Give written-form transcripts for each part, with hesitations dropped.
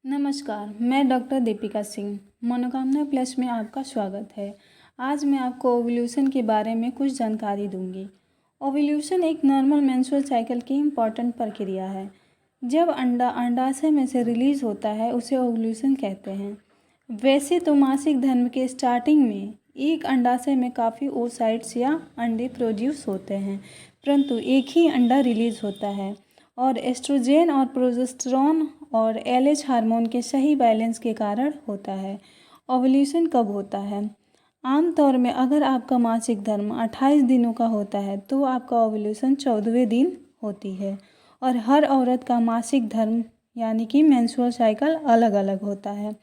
नमस्कार, मैं डॉक्टर दीपिका सिंह मनोकामना प्लस में आपका स्वागत है। आज मैं आपको ओव्यूलेशन के बारे में कुछ जानकारी दूंगी। ओव्यूलेशन एक नॉर्मल मेंस्ट्रुअल साइकिल की इम्पॉर्टेंट प्रक्रिया है। जब अंडा अंडाशय में से रिलीज होता है उसे ओव्यूलेशन कहते हैं। वैसे तो मासिक धर्म के स्टार्टिंग में एक अंडाशय में काफ़ी ओसाइट्स या अंडे प्रोड्यूस होते हैं, परंतु एक ही अंडा रिलीज होता है और एस्ट्रोजन और प्रोजेस्टेरॉन और एलएच हार्मोन के सही बैलेंस के कारण होता है। ओव्यूलेशन कब होता है? आमतौर में अगर आपका मासिक धर्म 28 दिनों का होता है तो आपका ओव्यूलेशन 14वें दिन होती है और हर औरत का मासिक धर्म यानी कि मेंस्ट्रुअल साइकिल अलग अलग होता है।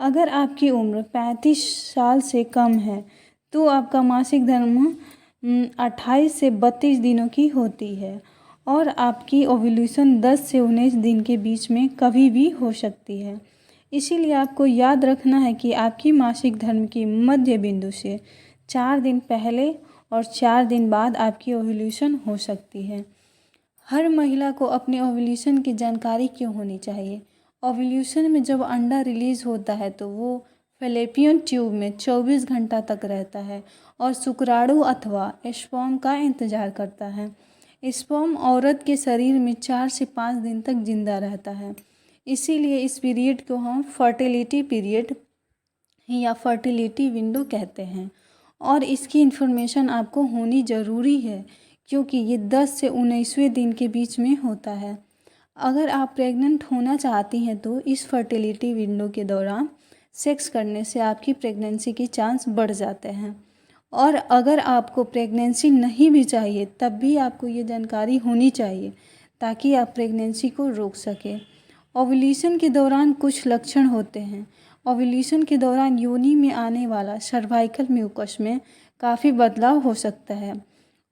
अगर आपकी उम्र 35 साल से कम है तो आपका मासिक धर्म 28 से 32 दिनों की होती है और आपकी ओव्यूलेशन 10 से 19 दिन के बीच में कभी भी हो सकती है। इसीलिए आपको याद रखना है कि आपकी मासिक धर्म की मध्य बिंदु से 4 दिन पहले और 4 दिन बाद आपकी ओव्यूलेशन हो सकती है। हर महिला को अपने ओव्यूलेशन की जानकारी क्यों होनी चाहिए? ओव्यूलेशन में जब अंडा रिलीज होता है तो वो फैलोपियन ट्यूब में 24 घंटा तक रहता है और शुक्राणु अथवा स्पर्म का इंतजार करता है। स्पर्म औरत के शरीर में 4 से 5 दिन तक जिंदा रहता है। इसीलिए इस पीरियड को हम फर्टिलिटी पीरियड या फर्टिलिटी विंडो कहते हैं और इसकी इन्फॉर्मेशन आपको होनी ज़रूरी है क्योंकि ये 10 से 19वें दिन के बीच में होता है। अगर आप प्रेग्नेंट होना चाहती हैं तो इस फर्टिलिटी विंडो के दौरान सेक्स करने से आपकी प्रेगनेंसी की चांस बढ़ जाते हैं और अगर आपको प्रेगनेंसी नहीं भी चाहिए तब भी आपको ये जानकारी होनी चाहिए ताकि आप प्रेगनेंसी को रोक सकें। ओव्यूलेशन के दौरान कुछ लक्षण होते हैं। ओव्यूलेशन के दौरान योनि में आने वाला सर्वाइकल म्यूकस में काफ़ी बदलाव हो सकता है।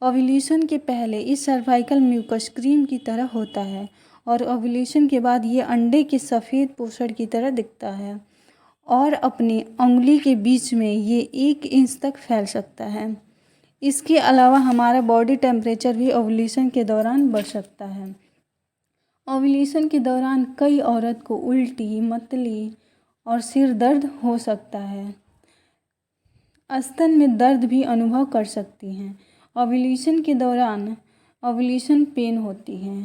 ओव्यूलेशन के पहले इस सर्वाइकल म्यूकस क्रीम की तरह होता है और ओव्यूलेशन के बाद ये अंडे के सफ़ेद पोषण की तरह दिखता है और अपनी उंगली के बीच में ये 1 इंच तक फैल सकता है। इसके अलावा हमारा बॉडी टेम्परेचर भी ओव्यूलेशन के दौरान बढ़ सकता है। ओव्यूलेशन के दौरान कई औरत को उल्टी, मतली और सिर दर्द हो सकता है। स्तन में दर्द भी अनुभव कर सकती हैं। ओव्यूलेशन के दौरान ओव्यूलेशन पेन होती है।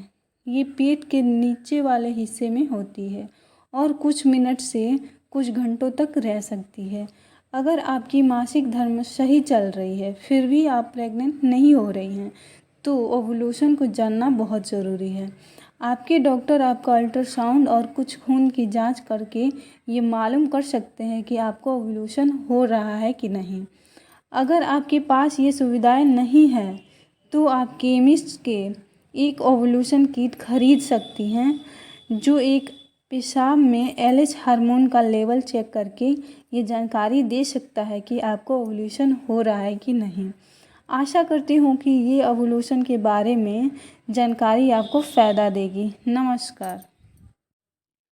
ये पेट के नीचे वाले हिस्से में होती है और कुछ मिनट से कुछ घंटों तक रह सकती है। अगर आपकी मासिक धर्म सही चल रही है फिर भी आप प्रेग्नेंट नहीं हो रही हैं तो ओव्यूलेशन को जानना बहुत ज़रूरी है। आपके डॉक्टर आपका अल्ट्रासाउंड और कुछ खून की जांच करके ये मालूम कर सकते हैं कि आपको ओव्यूलेशन हो रहा है कि नहीं। अगर आपके पास ये सुविधाएं नहीं हैं तो आप केमिस्ट के एक ओव्यूलेशन किट खरीद सकती हैं जो एक पेशाब में एलएच हार्मोन का लेवल चेक करके ये जानकारी दे सकता है कि आपको ओव्यूलेशन हो रहा है कि नहीं। आशा करती हूँ कि ये ओव्यूलेशन के बारे में जानकारी आपको फ़ायदा देगी। नमस्कार।